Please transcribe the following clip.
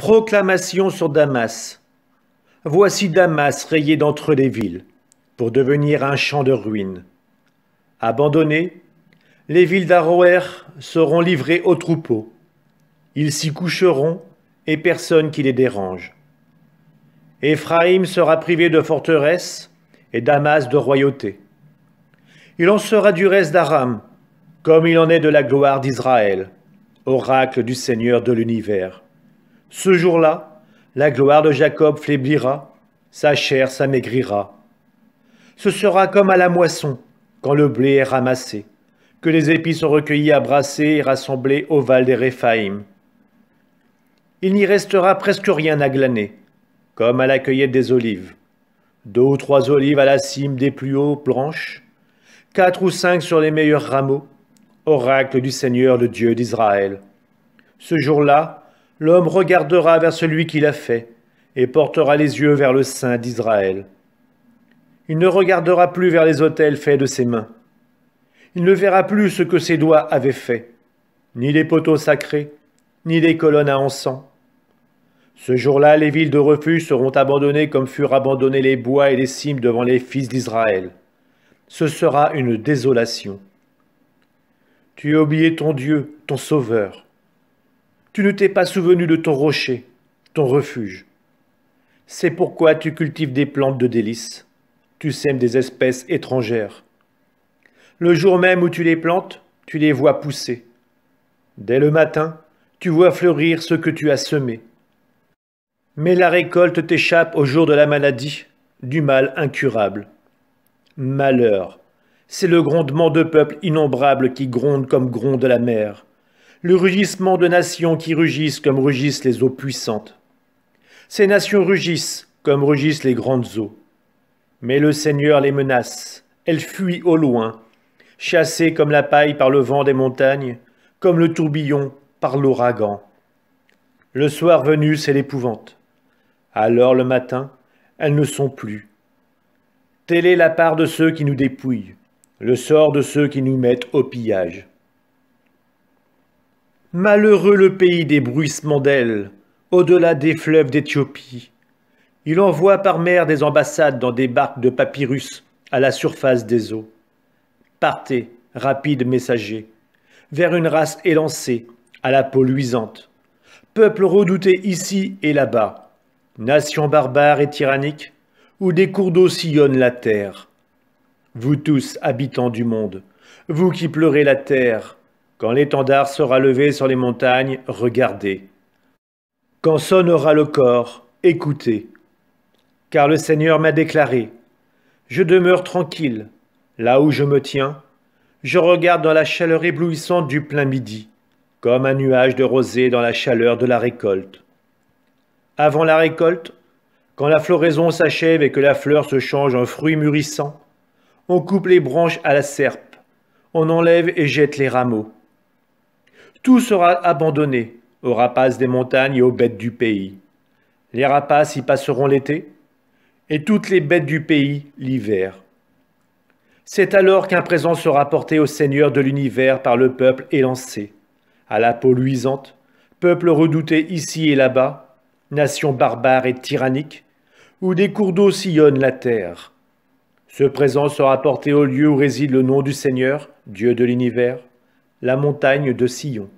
Proclamation sur Damas. Voici Damas rayé d'entre les villes, pour devenir un champ de ruines. Abandonnées, les villes d'Aroër seront livrées aux troupeaux. Ils s'y coucheront, et personne qui les dérange. Éphraïm sera privé de forteresse, et Damas de royauté. Il en sera du reste d'Aram, comme il en est de la gloire d'Israël, oracle du Seigneur de l'univers. Ce jour-là, la gloire de Jacob faiblira, sa chair s'amaigrira. Ce sera comme à la moisson, quand le blé est ramassé, que les épis sont recueillis à brasser et rassemblés au val des Réphaïm. Il n'y restera presque rien à glaner, comme à la cueillette des olives. 2 ou 3 olives à la cime des plus hauts branches, 4 ou 5 sur les meilleurs rameaux, oracle du Seigneur le Dieu d'Israël. Ce jour-là, l'homme regardera vers celui qui l'a fait, et portera les yeux vers le Saint d'Israël. Il ne regardera plus vers les autels faits de ses mains. Il ne verra plus ce que ses doigts avaient fait, ni les poteaux sacrés, ni les colonnes à encens. Ce jour-là, les villes de refuge seront abandonnées comme furent abandonnés les bois et les cimes devant les fils d'Israël. Ce sera une désolation. Tu as oublié ton Dieu, ton Sauveur. Tu ne t'es pas souvenu de ton rocher, ton refuge. C'est pourquoi tu cultives des plantes de délices. Tu sèmes des espèces étrangères. Le jour même où tu les plantes, tu les vois pousser. Dès le matin, tu vois fleurir ce que tu as semé. Mais la récolte t'échappe au jour de la maladie, du mal incurable. Malheur, c'est le grondement de peuples innombrables qui grondent comme gronde la mer, le rugissement de nations qui rugissent comme rugissent les eaux puissantes. Ces nations rugissent comme rugissent les grandes eaux. Mais le Seigneur les menace, elles fuient au loin, chassées comme la paille par le vent des montagnes, comme le tourbillon par l'ouragan. Le soir venu, c'est l'épouvante. Alors le matin, elles ne sont plus. Telle est la part de ceux qui nous dépouillent, le sort de ceux qui nous mettent au pillage. Malheureux le pays des bruissements d'ailes, au-delà des fleuves d'Éthiopie. Il envoie par mer des ambassades dans des barques de papyrus à la surface des eaux. Partez, rapides messagers, vers une race élancée, à la peau luisante. Peuple redouté ici et là-bas, nation barbare et tyrannique, où des cours d'eau sillonnent la terre. Vous tous, habitants du monde, vous qui pleurez la terre, quand l'étendard sera levé sur les montagnes, regardez. Quand sonnera le cor, écoutez. Car le Seigneur m'a déclaré, je demeure tranquille, là où je me tiens, je regarde dans la chaleur éblouissante du plein midi, comme un nuage de rosée dans la chaleur de la récolte. Avant la récolte, quand la floraison s'achève et que la fleur se change en fruit mûrissant, on coupe les branches à la serpe, on enlève et jette les rameaux. Tout sera abandonné aux rapaces des montagnes et aux bêtes du pays. Les rapaces y passeront l'été, et toutes les bêtes du pays l'hiver. C'est alors qu'un présent sera porté au Seigneur de l'univers par le peuple élancé, à la peau luisante, peuple redouté ici et là-bas, nation barbare et tyrannique, où des cours d'eau sillonnent la terre. Ce présent sera porté au lieu où réside le nom du Seigneur, Dieu de l'univers, la montagne de Sion.